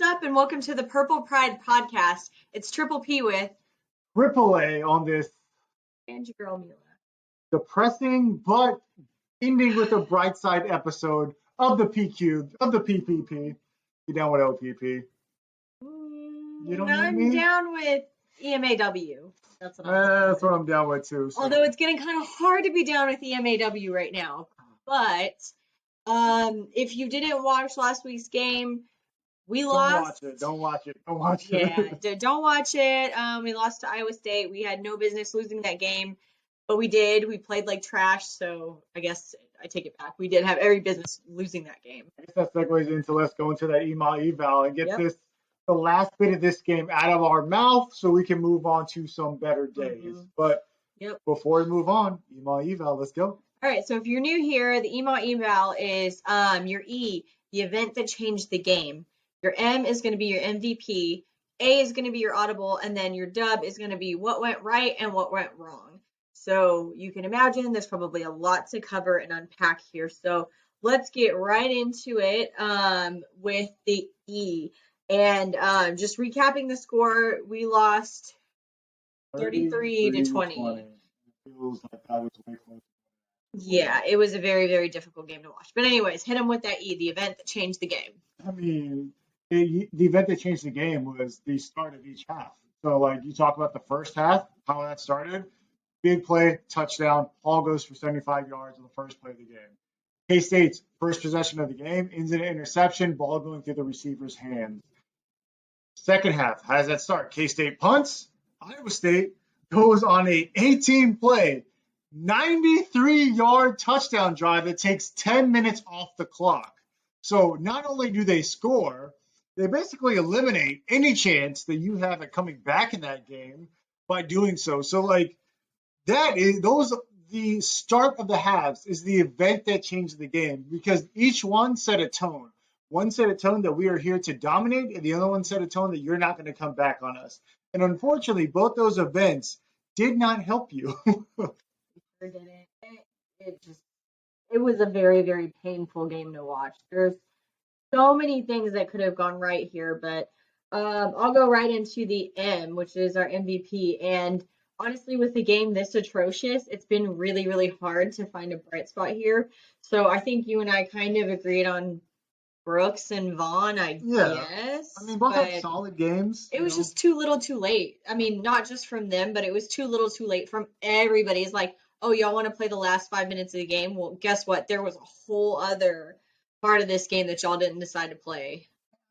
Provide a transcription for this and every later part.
up, and welcome to the Purple Pride podcast. It's Triple P with AAA on this and your girl Mila. Depressing but ending with a bright side episode of the PPP. You down with OPP? You don't I'm down with EMAW. That's what I'm down with too. So. Although it's getting kind of hard to be down with EMAW right now. But if you didn't watch last week's game, we lost. Don't watch it. Yeah, don't watch it. We lost to Iowa State. We had no business losing that game, but we did. We played like trash, so I guess I take it back. We did have every business losing that game. I guess that segues into let's go into that eval and get the last bit of this game out of our mouth so we can move on to some better days. Mm-hmm. But before we move on, eval, let's go. All right, so if you're new here, the eval is your E, the event that changed the game. Your M is going to be your MVP, A is going to be your audible, and then your dub is going to be what went right and what went wrong. So you can imagine there's probably a lot to cover and unpack here. So let's get right into it with the E. And just recapping the score, we lost 33-20. It feels like that was way close. Yeah, it was a very, very difficult game to watch. But anyways, hit him with that E, the event that changed the game. I mean, the event that changed the game was the start of each half. So, like, you talk about the first half, how that started. Big play, touchdown. Paul goes for 75 yards on the first play of the game. K-State's first possession of the game ends in an interception, ball going through the receiver's hands. Second half, how does that start? K-State punts. Iowa State goes on a 18-play, 93-yard touchdown drive that takes 10 minutes off the clock. So not only do they score, they basically eliminate any chance that you have at coming back in that game by doing so. So, like, the start of the halves is the event that changed the game because each one set a tone. One set a tone that we are here to dominate, and the other one set a tone that you're not going to come back on us. And unfortunately, both those events did not help you. It was a very, very painful game to watch. There's so many things that could have gone right here, but I'll go right into the M, which is our MVP. And honestly, with the game this atrocious, it's been really, really hard to find a bright spot here. So I think you and I kind of agreed on Brooks and Vaughn, I guess. I mean, both had solid games. It was just too little too late. I mean, not just from them, but it was too little too late from everybody. It's like, oh, y'all want to play the last 5 minutes of the game? Well, guess what? There was a whole other part of this game that y'all didn't decide to play.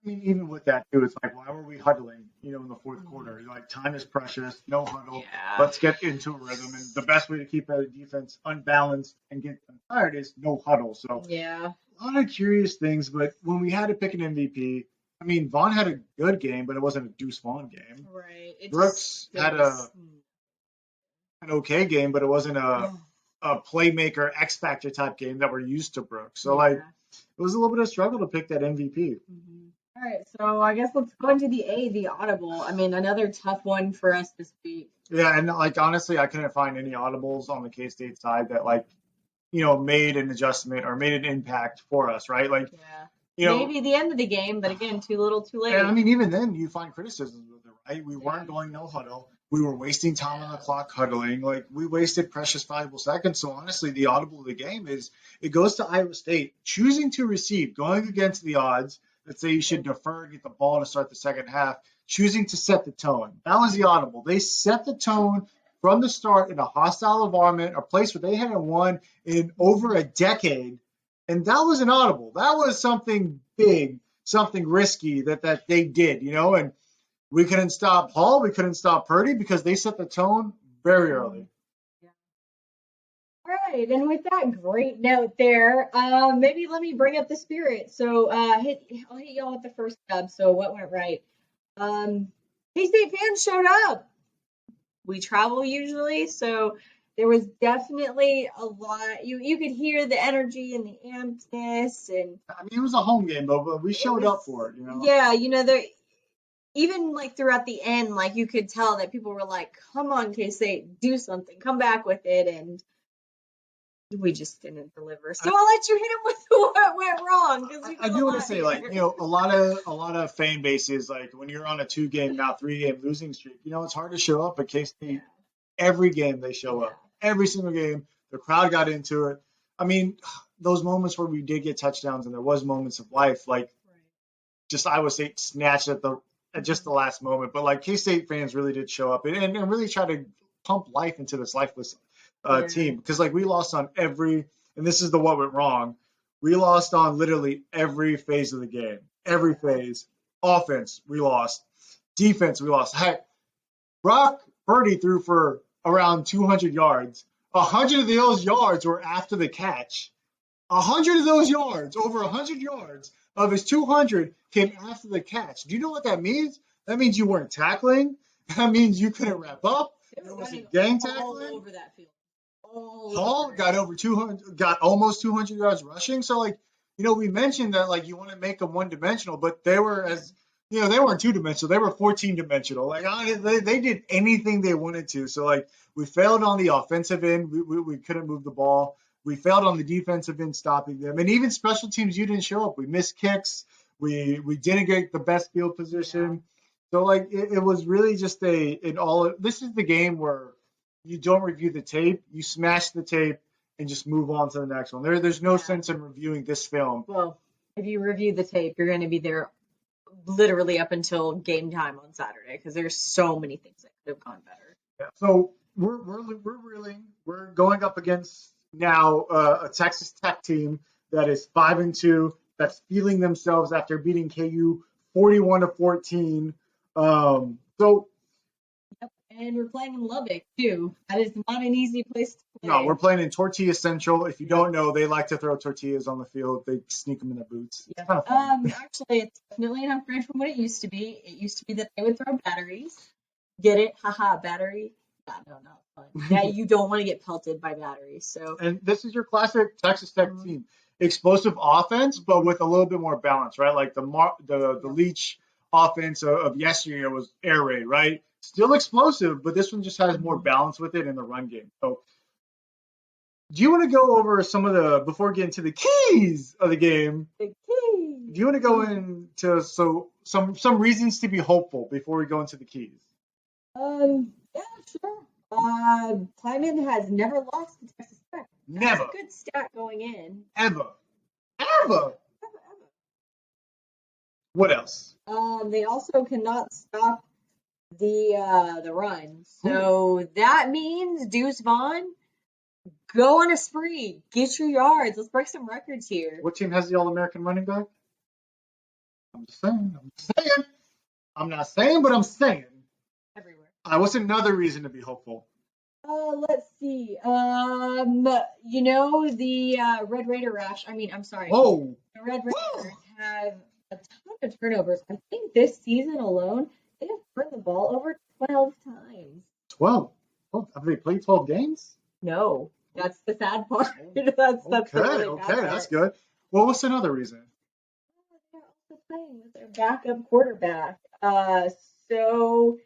I mean, even with that, too, it's like, why were we huddling, in the fourth quarter? Like, time is precious, no huddle. Yeah. Let's get into a rhythm. And the best way to keep our defense unbalanced and get them tired is no huddle. So, yeah. A lot of curious things, but when we had to pick an MVP, I mean, Vaughn had a good game, but it wasn't a Deuce Vaughn game. Right. Brooks had an okay game, but it wasn't a playmaker, X-Factor type game that we're used to Brooks. So, it was a little bit of a struggle to pick that MVP. Mm-hmm. All right, so I guess let's go into the A, the audible. I mean, another tough one for us this week. Yeah, and, honestly, I couldn't find any audibles on the K-State side that, made an adjustment or made an impact for us, right? Maybe the end of the game, but again, too little, too late. And I mean, even then, you find criticisms with it, right? We weren't going no huddle. We were wasting time on the clock huddling. We wasted precious, valuable seconds. So honestly, the audible of the game is it goes to Iowa State choosing to receive, going against the odds that say you should defer and get the ball to start the second half, choosing to set the tone. That was the audible. They set the tone from the start in a hostile environment, a place where they hadn't won in over a decade. And that was an audible. That was something big, something risky that they did, and we couldn't stop Hall, we couldn't stop Purdy because they set the tone very early. Yeah. All right, and with that great note there, maybe let me bring up the spirit. So I'll hit y'all with the first dub. So what went right? K-State fans showed up. We travel usually, so there was definitely a lot. You could hear the energy and the ampness, and I mean, it was a home game, but we showed up for it. Yeah, there. Even throughout the end, you could tell that people were like, "Come on, K-State, do something, come back with it." And we just didn't deliver. So I'll let you hit him with what went wrong. I do want to say, like, a lot of fan bases, like when you're on a 2-game, now 3-game losing streak, it's hard to show up. But K-State, every game they show up, every single game. The crowd got into it. I mean, those moments where we did get touchdowns and there was moments of life, like just Iowa State snatched at just the last moment. But like K-State fans really did show up and really try to pump life into this lifeless team, because like we lost on every, and this is the what went wrong. We lost on literally every phase of the game. Every phase. Offense, we lost. Defense, we lost. Heck, Brock Purdy threw for around 200 yards. 100 of those yards were after the catch. 100 of those yards, over 100 yards of his 200 came after the catch. Do you know what that means? That means you weren't tackling. That means you couldn't wrap up. It was a gang tackling. All over that field. Hall got over 200, got almost 200 yards rushing. So, like, we mentioned that, like, you want to make them one-dimensional, but they were they weren't two-dimensional. They were 14-dimensional. Like, they did anything they wanted to. So, like, we failed on the offensive end. We couldn't move the ball. We failed on the defensive end, stopping them. And even special teams, you didn't show up. We missed kicks. We didn't get the best field position. So, like, it was really just this is the game where you don't review the tape, you smash the tape, and just move on to the next one. There's no sense in reviewing this film. Well, if you review the tape, you're going to be there literally up until game time on Saturday, because there's so many things that could have gone better. Yeah. So we're reeling. We're going up against now a Texas Tech team that is 5-2, that's feeling themselves after beating KU 41-14. So. And we're playing in Lubbock, too. That is not an easy place to play. No, we're playing in Tortilla Central. If you don't know, they like to throw tortillas on the field. They sneak them in their boots. Yeah. Actually, it's definitely an upgrade from what it used to be. It used to be that they would throw batteries. Get it? Haha, battery. Yeah, no, not fun. Yeah, you don't want to get pelted by batteries. So. And this is your classic Texas Tech team. Explosive offense, but with a little bit more balance, right? Like the Leach offense of yesteryear was air raid, right? Still explosive, but this one just has more balance with it in the run game. So, do you want to go over some of before we get into the keys of the game? The keys. Do you want to go into some reasons to be hopeful before we go into the keys? Yeah, sure. Kleiman has never lost to Texas Tech. Never. That's a good stat going in. Ever. What else? They also cannot stop the run. So that means Deuce Vaughn, go on a spree. Get your yards. Let's break some records here. What team has the All-American running back? I'm just saying. I'm not saying, but I'm saying. Everywhere. What's another reason to be hopeful? Let's see. The Red Raider Rash. Oh. The Red Raiders have a ton of turnovers. I think this season alone, they have turned the ball over 12 times. 12? Oh, have they played 12 games? No. That's the sad part. That's okay, that's good. Well, what's another reason? They're also playing with their backup quarterback. So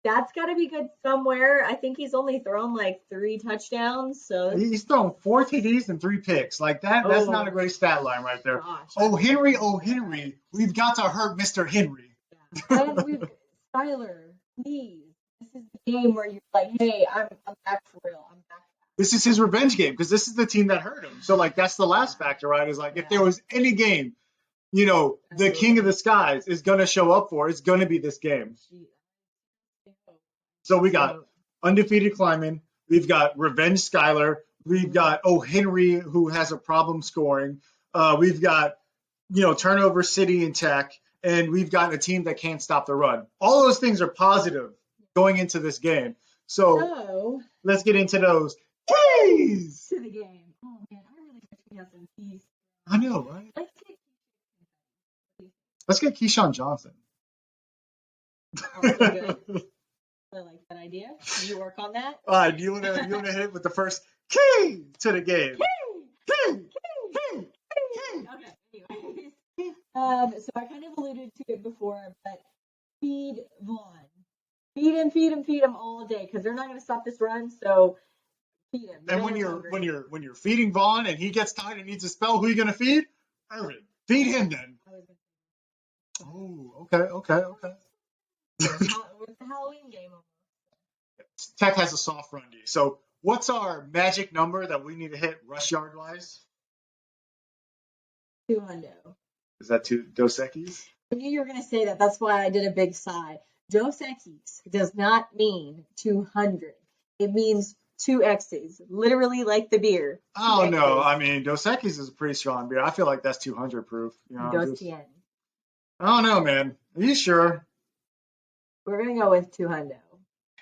that's got to be good somewhere. I think he's only thrown like 3 touchdowns. So he's thrown 4 TDs and 3 picks. Like that. That's not a great stat line right there. Gosh. Oh, Henry, we've got to hurt Mr. Henry. Yeah. And Skyler, please. This is the game where you're like, hey, I'm back for real. I'm back. This is his revenge game because this is the team that hurt him. So like that's the last factor, right? Is like if there was any game, the king of the skies is gonna show up for, it's gonna be this game. So we got undefeated Kleiman, we've got revenge Skyler, we've got Henry who has a problem scoring, we've got turnover city and Tech, and we've got a team that can't stop the run. All those things are positive going into this game. So let's get into those keys to the game. Oh man, I really wish we had some keys. I know, right? Let's get Keyshawn Johnson. Oh, good. I like that idea. Can you work on that? All right, do you want to hit it with the first key to the game? Key. Okay. Anyways, so I kind of alluded to it before, but feed Vaughn. Feed him all day because they're not going to stop this run. So Feed him. And when you're feeding Vaughn and he gets tired and needs a spell, who are you gonna feed? Irvin. Feed him then. Oh, okay. With the Halloween game. Tech has a soft run D. So what's our magic number that we need to hit rush yard wise? 200. Is that two Dos Equis? I knew you were going to say that. That's why I did a big sigh. Dos Equis does not mean 200. It means 2 X's, literally like the beer. Oh, no. I mean, Dos Equis is a pretty strong beer. I feel like that's 200 proof. You know, Dos Tien. I don't know, man. Are you sure? We're going to go with 200.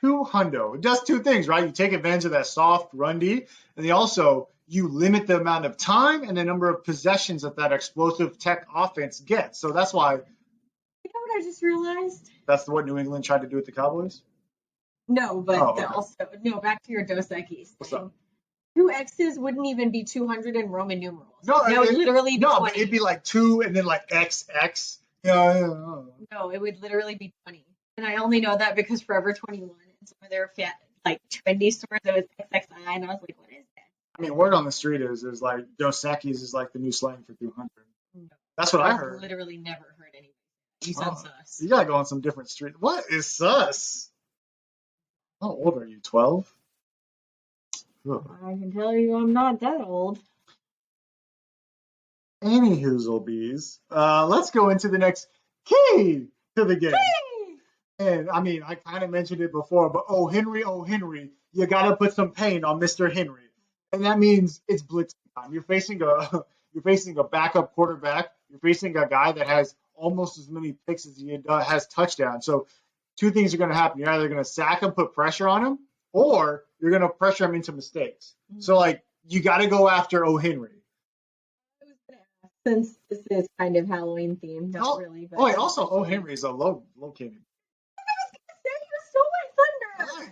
200. It does two things, right? You take advantage of that soft run D, and you limit the amount of time and the number of possessions that explosive Tech offense gets. So that's why. You know what I just realized? That's what New England tried to do with the Cowboys? No, but okay. Back to your Dos Equis. What's up? 2 X's wouldn't even be 200 in Roman numerals. No, that would literally be 20. But it'd be like 2 and then like XX. Yeah. No, it would literally be 20. And I only know that because Forever 21 and some of their trendy stores, it was XXI, and I was like, what is that? I mean, word on the street is like Dos Equis is like the new slang for 200. No. That's what I heard. I've literally never heard anything. You sound sus. You gotta go on some different street. What is sus? How old are you? 12? I can tell you I'm not that old. Any bees. Let's go into the next key to the game. And I mean, I kind of mentioned it before, but oh Henry, you gotta put some pain on Mr. Henry, and that means it's blitzing time. You're facing a backup quarterback. You're facing a guy that has almost as many picks as he has touchdowns. So two things are going to happen. You're either going to sack him, put pressure on him, or you're going to pressure him into mistakes. Mm-hmm. So you got to go after O. Henry. Since this is kind of Halloween themed, not really. But also O. Henry is a low candy.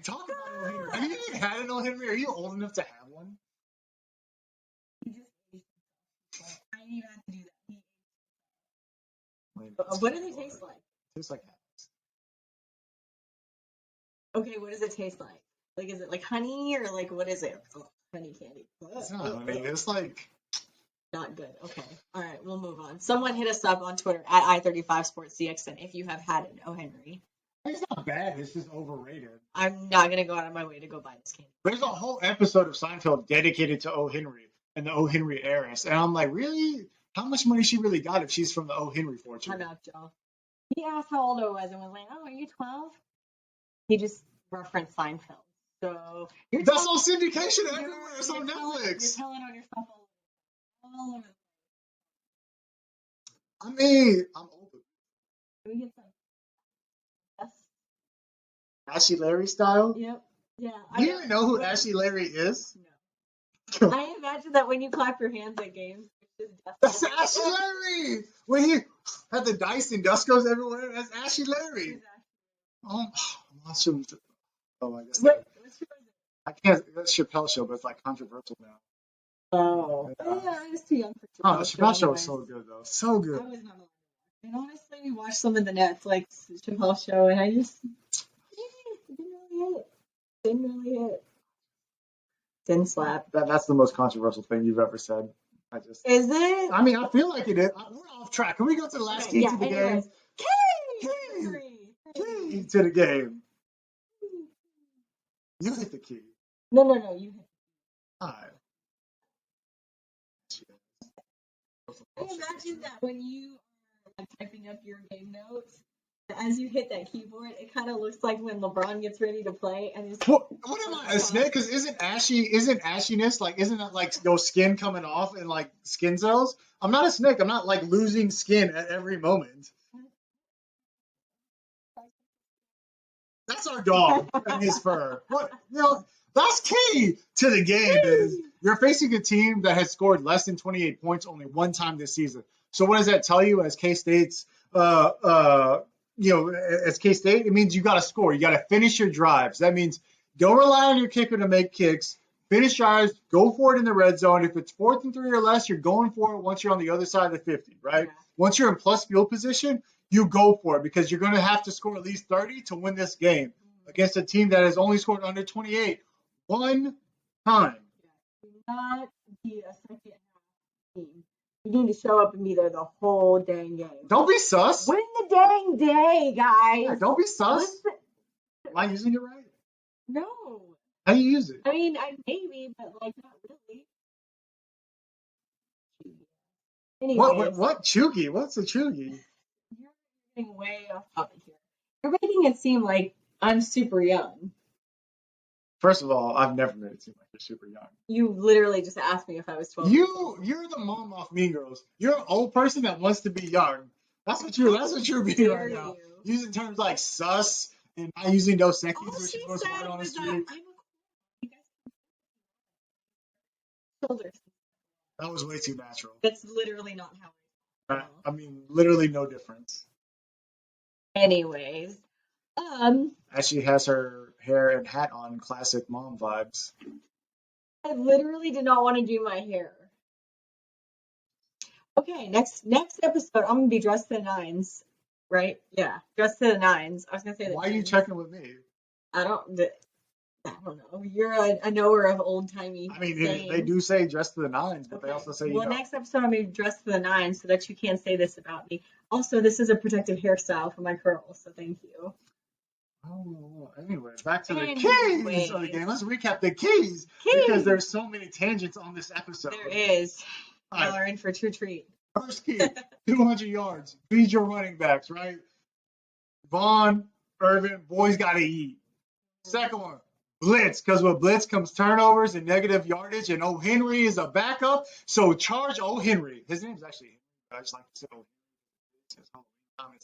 Talk about O. Henry. Have you even had an O. Henry? Are you old enough to have one? I didn't even have to do that. What do they taste like? Tastes like apples. Okay, what does it taste like? Is it like honey or what is it? Oh, honey candy. It's not honey. It's not good. Okay. All right, we'll move on. Someone hit us up on Twitter at I35SportsCXN if you have had an O. Henry. It's not bad. It's just overrated. I'm not going to go out of my way to go buy this candy. There's a whole episode of Seinfeld dedicated to O. Henry and the O. Henry heiress. And I'm like, really? How much money she really got if she's from the O. Henry fortune? Shut up, Joe. He asked how old I was and was like, oh, are you 12? He just referenced Seinfeld. So that's all syndication everywhere. It's on Netflix. You're telling on yourself all over. I mean, I'm older. Can we get some? Yes. Ashy Larry style? Yep. Yeah. Do you even know who Ashy Larry is? No. I imagine that when you clap your hands at games, that's Ashy Larry! When he had the dice and dust goes everywhere, that's Ashy Larry. Exactly. I'm not sure. Oh, I guess. I can't. That's Chappelle Show, but it's controversial now. Oh. I was too young for Chappelle. Oh, the Chappelle Show was so good, though. So good. I was not allowed. And honestly, we watched some of the Netflix Chappelle Show, and I just didn't really hit. Didn't slap. That's the most controversial thing you've ever said. Is it? I mean, I feel like it is. We're off track. Can we go to the last key to the game? Key to the game. You hit the key. No, you hit. All right. I imagine that when you are typing up your game notes, as you hit that keyboard, it kind of looks like when LeBron gets ready to play and it's. What am I, a snake? Because isn't ashiness isn't that no skin coming off and skin cells? I'm not a snake. I'm not losing skin at every moment. That's our dog and his fur. What that's key to the game is you're facing a team that has scored less than 28 points only one time this season. So what does that tell you as K-State's as K-State, it means you got to score. You got to finish your drives. That means don't rely on your kicker to make kicks. Finish drives. Go for it in the red zone. If it's 4th and 3 or less, you're going for it once you're on the other side of the 50, right? Yeah. Once you're in plus field position, you go for it because you're going to have to score at least 30 to win this game against a team that has only scored under 28 one time. Do not be a second half team. You need to show up and be there the whole dang game. Don't be sus. Win the dang day, guys. Yeah, don't be sus. Listen. Am I using it right? No. How do you use it? I mean, maybe, but like not really. Anyways, What chuggy? What's a chuggy? you're getting way off topic here. You're making it seem like I'm super young. First of all, I've never made it seem like you're super young. You literally just asked me if I was 12. You're the mom off Mean Girls. You're an old person that wants to be young. That's what you're being right now. Using terms like sus and not using those seconds All when she she goes said hard on the was that street. I'm a shoulders. That was way too natural. That's literally not how I mean, literally no difference. Anyways, As she has her hair and hat on, classic mom vibes. I literally did not want to do my hair. Okay, next episode, I'm gonna be dressed to the nines, right? Yeah, dressed to the nines. I was gonna say that. Why are you checking with me? I don't know. You're a knower of old timey. I mean, they do say dress to the nines, but okay. they also say well, next episode, I'm gonna be dressed to the nines so that you can't say this about me. Also, this is a protective hairstyle for my curls, so thank you. Oh, anyway, back to the keys of the game. Let's recap the keys because there's so many tangents on this episode. There is. All Y'all are in for a true treat. First key, 200 yards. Feed your running backs, right? Vaughn, Irvin, boys got to eat. Second one, blitz, because with blitz comes turnovers and negative yardage, and O. Henry is a backup, so charge O. Henry. His name's actually Henry. I just like to say O. Henry.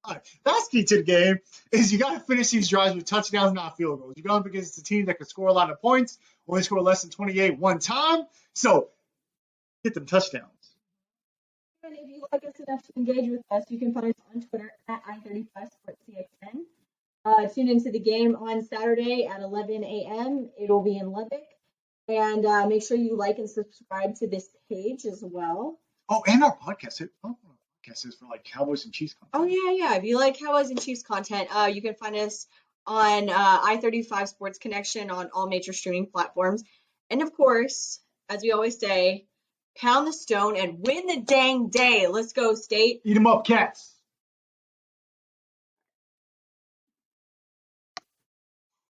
All right, that's key to the game is you got to finish these drives with touchdowns, not field goals. You go up against a team that can score a lot of points, only score less than 28 one time, so get them touchdowns. And if you like us enough to engage with us, you can find us on Twitter at I35SportsCXN. Tune into the game on Saturday at 11 a.m. It'll be in Lubbock. And make sure you like and subscribe to this page as well. Oh, and our podcast. Our podcast is for like Cowboys and Chiefs content. Oh, yeah. If you like Cowboys and Chiefs content, you can find us on I35 Sports Connection on all major streaming platforms. And of course, as we always say, pound the stone and win the dang day. Let's go, State. Eat 'em up, Cats.